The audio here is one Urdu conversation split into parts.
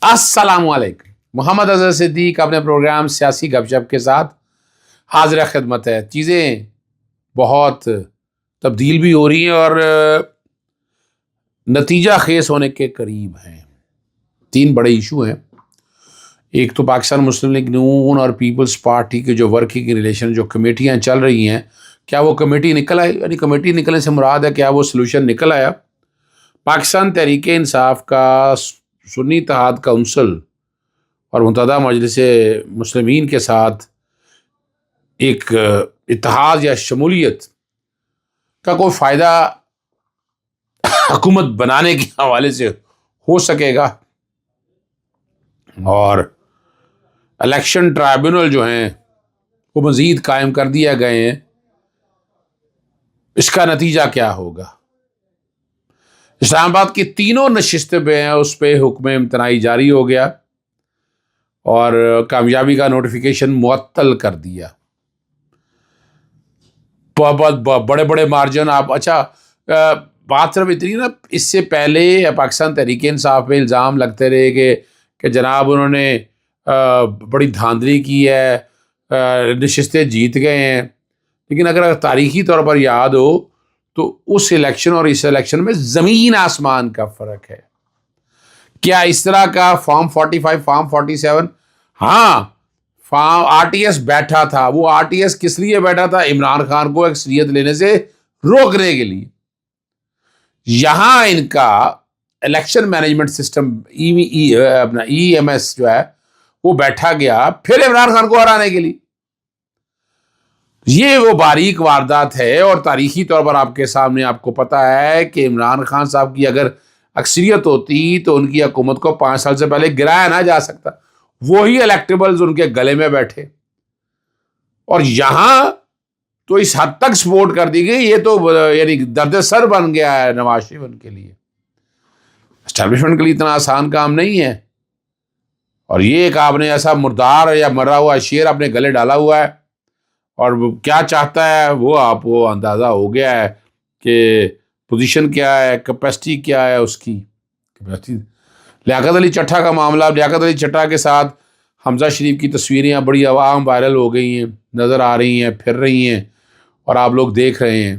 السلام علیکم. محمد اظہر صدیق اپنے پروگرام سیاسی گپ شپ کے ساتھ حاضر خدمت ہے. چیزیں بہت تبدیل بھی ہو رہی ہیں اور نتیجہ خیز ہونے کے قریب ہیں. 3 بڑے ایشو ہیں. ایک تو پاکستان مسلم لیگ نون اور پیپلز پارٹی کے جو ورکنگ ریلیشن جو کمیٹیاں چل رہی ہیں، کیا وہ کمیٹی نکل آئی؟ یعنی کمیٹی نکلنے سے مراد ہے کیا وہ سلوشن نکل آیا؟ پاکستان تحریک انصاف کا سنی اتحاد کونسل اور متحدہ مجلس مسلمین کے ساتھ ایک اتحاد یا شمولیت کا کوئی فائدہ حکومت بنانے کے حوالے سے ہو سکے گا؟ اور الیکشن ٹرائبیونل جو ہیں وہ مزید قائم کر دیا گئے ہیں، اس کا نتیجہ کیا ہوگا؟ اسلام آباد کی 3 نشستیں پہ ہیں، اس پہ حکم امتناعی جاری ہو گیا اور کامیابی کا نوٹیفیکیشن معطل کر دیا. بہت بڑے بڑے مارجن. آپ بات صرف اتنی نا، اس سے پہلے پاکستان تحریک انصاف پہ الزام لگتے رہے کہ جناب انہوں نے بڑی دھاندلی کی ہے، نشستیں جیت گئے ہیں. لیکن اگر تاریخی طور پر یاد ہو تو اس الیکشن اور اس الیکشن میں زمین آسمان کا فرق ہے. کیا اس طرح کا فارم 45 فارم 47 ہاں فارم RTS بیٹھا تھا. وہ RTS کس لیے بیٹھا تھا؟ عمران خان کو اکثریت لینے سے روکنے کے لیے. یہاں ان کا الیکشن مینجمنٹ سسٹم اپنا EMS جو ہے وہ بیٹھا گیا پھر عمران خان کو ہرانے کے لیے. یہ وہ باریک واردات ہے اور تاریخی طور پر آپ کے سامنے آپ کو پتا ہے کہ عمران خان صاحب کی اگر اکثریت ہوتی تو ان کی حکومت کو 5 سال سے پہلے گرایا نہ جا سکتا. وہی الیکٹیبلز ان کے گلے میں بیٹھے اور یہاں تو اس حد تک سپورٹ کر دی گئی. یہ تو یعنی درد سر بن گیا ہے نواز شریف ان کے لیے. اسٹیبلشمنٹ کے لیے اتنا آسان کام نہیں ہے. اور یہ ایک آپ نے ایسا مردار یا مرا ہوا شیر اپنے گلے ڈالا ہوا ہے اور وہ کیا چاہتا ہے وہ آپ کو اندازہ ہو گیا ہے کہ پوزیشن کیا ہے، کیپیسٹی کیا ہے اس کی. لیاقت علی چٹھا کا معاملہ، لیاقت علی چٹھا کے ساتھ حمزہ شریف کی تصویریں بڑی عوام وائرل ہو گئی ہیں، نظر آ رہی ہیں، پھر رہی ہیں اور آپ لوگ دیکھ رہے ہیں.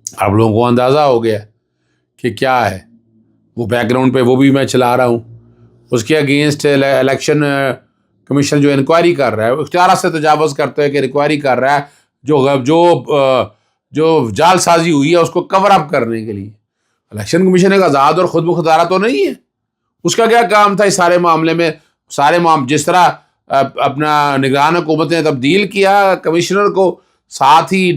آپ لوگوں کو اندازہ ہو گیا کہ کیا ہے وہ بیک گراؤنڈ پہ. وہ بھی میں چلا رہا ہوں. اس کے اگینسٹ الیکشن کمیشن جو انکوائری کر رہا ہے، اختیارات سے تجاوز کرتے ہیں کہ انکوائری کر رہا ہے جو جال سازی ہوئی ہے اس کو کور اپ کرنے کے لیے. الیکشن کمیشن ایک آزاد اور خود مختارہ تو نہیں ہے. اس کا کیا کام تھا اس سارے معاملے میں؟ جس طرح اپنا نگران حکومت نے تبدیل کیا کمشنر کو، ساتھ ہی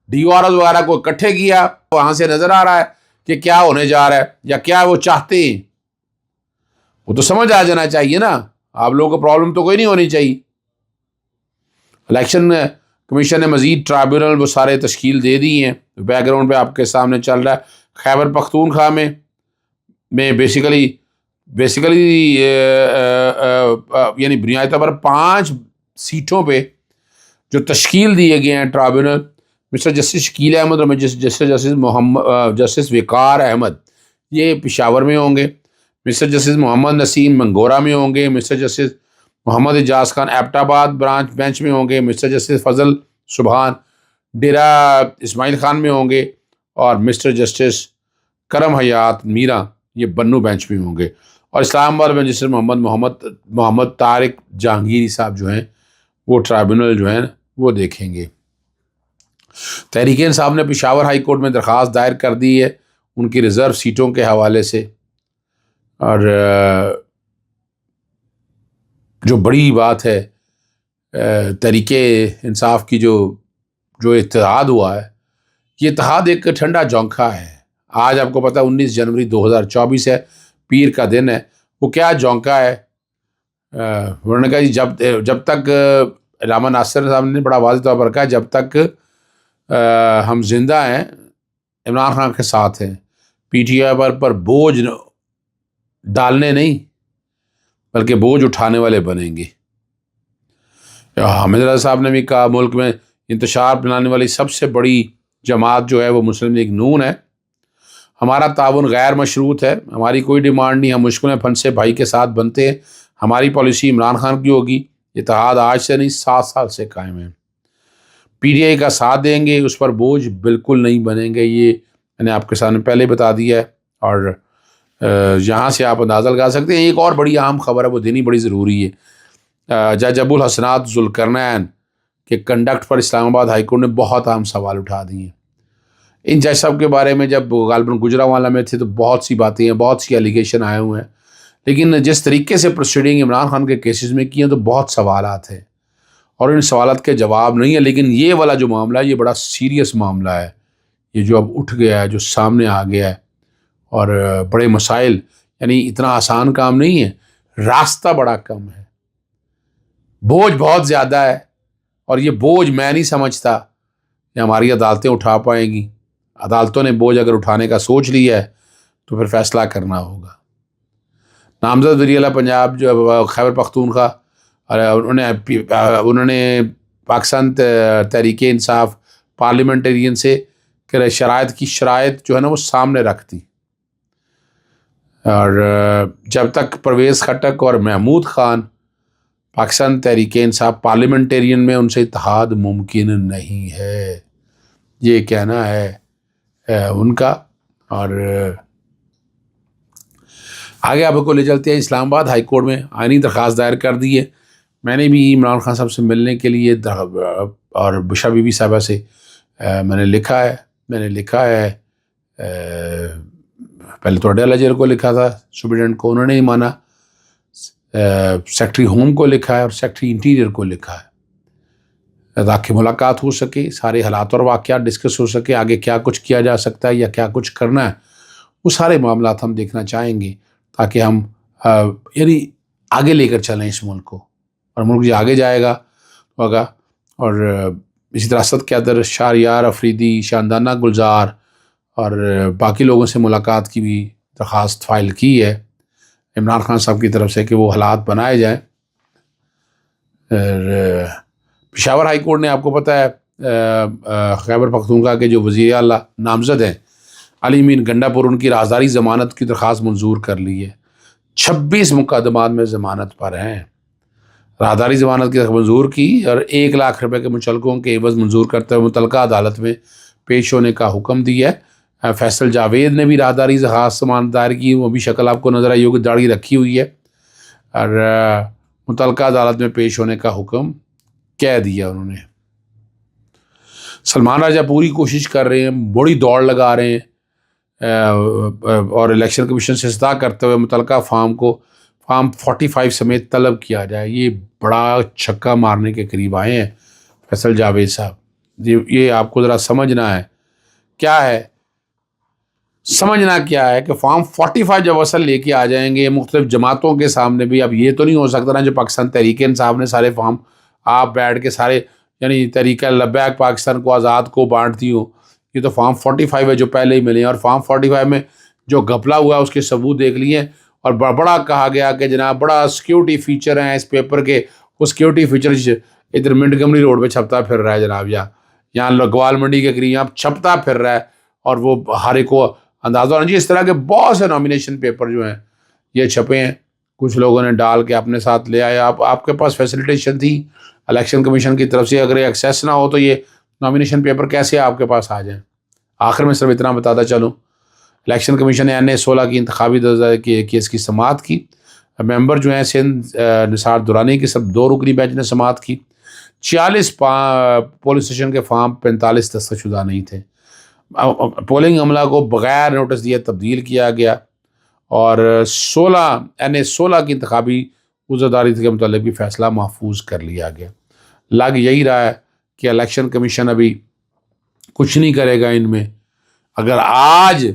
DORs وغیرہ کو اکٹھے کیا، وہاں سے نظر آ رہا ہے کہ کیا ہونے جا رہا ہے یا کیا وہ چاہتے ہیں. وہ تو سمجھ آ جانا چاہیے نا. آپ لوگوں کو پرابلم تو کوئی نہیں ہونی چاہیے. الیکشن کمیشن نے مزید ٹرائبیونل وہ سارے تشکیل دے دی ہیں. بیک گراؤنڈ پہ آپ کے سامنے چل رہا ہے. خیبر پختونخوا میں بیسیکلی یعنی بنیادی طور پر 5 سیٹوں پہ جو تشکیل دیے گئے ہیں ٹرائبیونل، مسٹر جسٹس شکیل احمد اور جسٹس وقار احمد یہ پشاور میں ہوں گے. مسٹر جسٹس محمد نسیم منگورا میں ہوں گے. مسٹر جسٹس محمد اجاز خان ایبٹ آباد بینچ میں ہوں گے. مسٹر جسٹس فضل سبحان ڈیرہ اسماعیل خان میں ہوں گے. اور مسٹر جسٹس کرم حیات میرا یہ بنو بینچ میں ہوں گے. اور اسلام آباد میں جسٹس محمد طارق جہانگیری صاحب جو ہیں وہ ٹرائبیونل جو ہیں وہ دیکھیں گے. تحریک انصاف نے پشاور ہائی کورٹ میں درخواست دائر کر دی ہے ان کی ریزرو سیٹوں کے حوالے سے. اور جو بڑی بات ہے تحریک انصاف کی جو اتحاد ہوا ہے، یہ اتحاد ایک ٹھنڈا جھونکا ہے. آج آپ کو پتہ 19 جنوری 2024 ہے، پیر کا دن ہے. وہ کیا جھونکا ہے؟ انہوں نے کہا جی جب تک علامہ ناصر صاحب نے بڑا واضح طور پر کہا جب تک ہم زندہ ہیں عمران خان کے ساتھ ہیں. PTI پر بوجھ ڈالنے نہیں بلکہ بوجھ اٹھانے والے بنیں گے. حامد رضا صاحب نے بھی کہا ملک میں انتشار بنانے والی سب سے بڑی جماعت جو ہے وہ مسلم لیگ نون ہے. ہمارا تعاون غیر مشروط ہے، ہماری کوئی ڈیمانڈ نہیں، ہم مشکل میں پھنسے بھائی کے ساتھ بنتے ہیں، ہماری پالیسی عمران خان کی ہوگی، اتحاد آج سے نہیں 7 سال سے قائم ہے، پی ٹی آئی کا ساتھ دیں گے، اس پر بوجھ بالکل نہیں بنیں گے، یہ میں نے آپ کے سامنے پہلے بتا دیا ہے، اور یہاں سے آپ اندازہ لگا سکتے ہیں۔ ایک اور بڑی اہم خبر ہے، وہ دینی بڑی ضروری ہے۔ جج ابو الحسنات ذوالقرنین کے کنڈکٹ پر اسلام آباد ہائی کورٹ نے بہت اہم سوال اٹھا دیے ہیں۔ ان جج صاحب کے بارے میں جب غالباً گجرانوالہ میں تھے تو بہت سی باتیں ہیں، بہت سی ایلیگیشن آئے ہوئے ہیں، لیکن جس طریقے سے پروسیڈنگ عمران خان کے کیسز میں کی ہیں تو بہت سوالات ہیں، اور ان سوالات کے جواب نہیں ہے۔ لیکن یہ والا جو معاملہ ہے یہ بڑا سیریس معاملہ ہے، یہ جو اب اٹھ گیا ہے، جو سامنے آ گیا ہے، اور بڑے مسائل، یعنی اتنا آسان کام نہیں ہے، راستہ بڑا کم ہے، بوجھ بہت زیادہ ہے، اور یہ بوجھ میں نہیں سمجھتا کہ ہماری عدالتیں اٹھا پائیں گی۔ عدالتوں نے بوجھ اگر اٹھانے کا سوچ لیا ہے تو پھر فیصلہ کرنا ہوگا۔ نامزد وزیر اعلیٰ پنجاب جو خیبر پختونخوا، انہوں نے پاکستان تحریک انصاف پارلیمنٹرین سے کہ شرائط جو ہے نا وہ سامنے رکھ دی، اور جب تک پرویز خٹک اور محمود خان پاکستان تحریک انصاف پارلیمنٹرین میں، ان سے اتحاد ممکن نہیں ہے، یہ کہنا ہے ان کا۔ اور آگے آپ کو لے چلتے ہیں، اسلام آباد ہائی کورٹ میں آئینی درخواست دائر کر دی ہے۔ میں نے بھی عمران خان صاحب سے ملنے کے لیے اور بشا بی بی صاحبہ سے میں نے لکھا ہے پہلے تو اڈیالہ جیل کو لکھا تھا، سپرنٹینڈنٹ کو، انہوں نے نہیں مانا، سیکٹری ہوم کو لکھا ہے اور سیکٹری انٹیریئر کو لکھا ہے، تاکہ ملاقات ہو سکے، سارے حالات اور واقعات ڈسکس ہو سکے، آگے کیا کچھ کیا جا سکتا ہے یا کیا کچھ کرنا ہے، وہ سارے معاملات ہم دیکھنا چاہیں گے، تاکہ ہم یعنی آگے لے کر چلیں اس ملک کو، اور ملک جو آگے جائے گا ہوگا۔ اور اسی طرح اسد قیادر، شہریار افریدی، شاندانہ گلزار اور باقی لوگوں سے ملاقات کی بھی درخواست فائل کی ہے عمران خان صاحب کی طرف سے کہ وہ حالات بنائے جائیں۔ اور پشاور ہائی کورٹ نے، آپ کو پتہ ہے، خیبر پختونخوا کے جو وزیر اعلیٰ نامزد ہیں علی امین گنڈا پور، ان کی رازداری ضمانت کی درخواست منظور کر لی ہے، 26 مقدمات میں ضمانت پر ہیں، رازداری ضمانت کی منظور کی، اور 1 لاکھ روپے کے مچلقوں کے عوض منظور کرتے ہوئے متعلقہ عدالت میں پیش ہونے کا حکم دیا ہے۔ فیصل جاوید نے بھی رازداری درخواست ضمانت دائر کی، وہ بھی شکل آپ کو نظر آئی ہوگی، داڑھی رکھی ہوئی ہے، اور متعلقہ عدالت میں پیش ہونے کا حکم کہہ دیا انہوں نے۔ سلمان راجہ پوری کوشش کر رہے ہیں، بڑی دوڑ لگا رہے ہیں، اور الیکشن کمیشن سے استدعا کرتے ہوئے متعلقہ فارم 45 سمیت طلب کیا جائے۔ یہ بڑا چھکا مارنے کے قریب آئے ہیں فیصل جاوید صاحب، یہ آپ کو ذرا سمجھنا ہے کیا ہے، کہ فارم 45 جب اصل لے کے آ جائیں گے مختلف جماعتوں کے سامنے بھی، اب یہ تو نہیں ہو سکتا نا جو پاکستان تحریک انصاف نے سارے فارم آپ بیٹھ کے سارے، یعنی طریقہ لبیک پاکستان کو آزاد کو بانٹتی ہوں، یہ تو فارم 45 ہے جو پہلے ہی ملے ہیں، اور فارم 45 میں جو گھپلا ہوا ہے اس کے ثبوت دیکھ لیے، اور بڑا کہا گیا کہ جناب بڑا سیکیورٹی فیچر ہیں اس پیپر کے، وہ سیکیورٹی فیچر ادھر منٹگمری روڈ پہ چھپتا پھر رہا ہے جناب، یہاں گوال منڈی کے قریب یہاں چھپتا پھر رہا ہے، اور وہ ہر ایک کو اندازہ ہونا چاہیے۔ اس طرح کے بہت سے نامینیشن پیپر جو ہیں یہ چھپے ہیں، کچھ لوگوں نے ڈال کے اپنے ساتھ لے آئے، آپ کے پاس فیسیلیٹیشن تھی الیکشن کمیشن کی طرف سے، اگر یہ ایکسیس نہ ہو تو یہ نامینیشن پیپر کیسے آپ کے پاس آ جائیں۔ آخر میں صرف اتنا بتاتا چلوں، الیکشن کمیشن نے NA 16 کی انتخابی کیس کی سماعت کی، ممبر جو ہیں سندھ نثار دورانی کی سب 2 رکنی بینچ نے سماعت کی، 46 پولنگ اسٹیشن کے فارم 45 دستخط شدہ نہیں تھے، پولنگ عملہ کو بغیر نوٹس دیے تبدیل کیا گیا، اور NA 16 کی انتخابی عذرداری کے متعلق بھی فیصلہ محفوظ کر لیا گیا۔ لگ یہی رہا ہے کہ الیکشن کمیشن ابھی کچھ نہیں کرے گا ان میں، اگر آج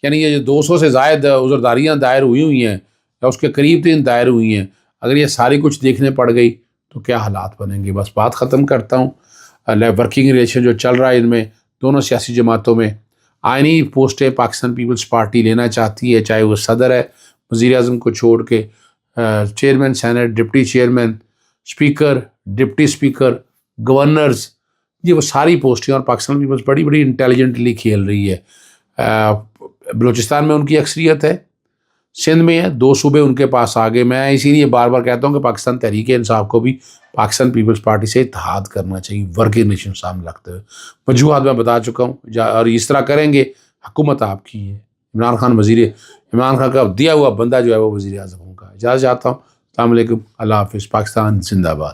یعنی یہ جو 200 سے زائد عذرداریاں دائر ہوئی ہیں یا اس کے قریب 3 دائر ہوئی ہیں، اگر یہ ساری کچھ دیکھنے پڑ گئی تو کیا حالات بنیں گے۔ بس بات ختم کرتا ہوں، ورکنگ ریلیشن جو چل رہا ہے ان میں دونوں سیاسی جماعتوں میں، آئینی پوسٹیں پاکستان پیپلز پارٹی لینا چاہتی ہے، چاہے وہ صدر ہے وزیر اعظم کو چھوڑ کے، chairman senate, deputy chairman, speaker, deputy speaker, governors, یہ وہ ساری پوسٹیں، اور پاکستان پیپلز بڑی انٹیلیجنٹلی کھیل رہی ہے۔ بلوچستان میں ان کی اکثریت ہے، سندھ میں ہے، 2 صوبے ان کے پاس آگے. میں اسی لیے بار بار کہتا ہوں کہ پاکستان تحریک انصاف کو بھی پاکستان پیپلز پارٹی سے اتحاد کرنا چاہیے، ورکنگ نیشن سامنے رکھتے ہوئے. وجوہات میں بتا چکا ہوں، اور اس طرح کریں گے حکومت آپ کی ہے. عمران خان کا دیا ہوا بندہ جو ہے وہ وزیر اعظم ہوگا. اجازت چاہتا ہوں. السلام علیکم، اللہ حافظ. پاکستان زندہ باد.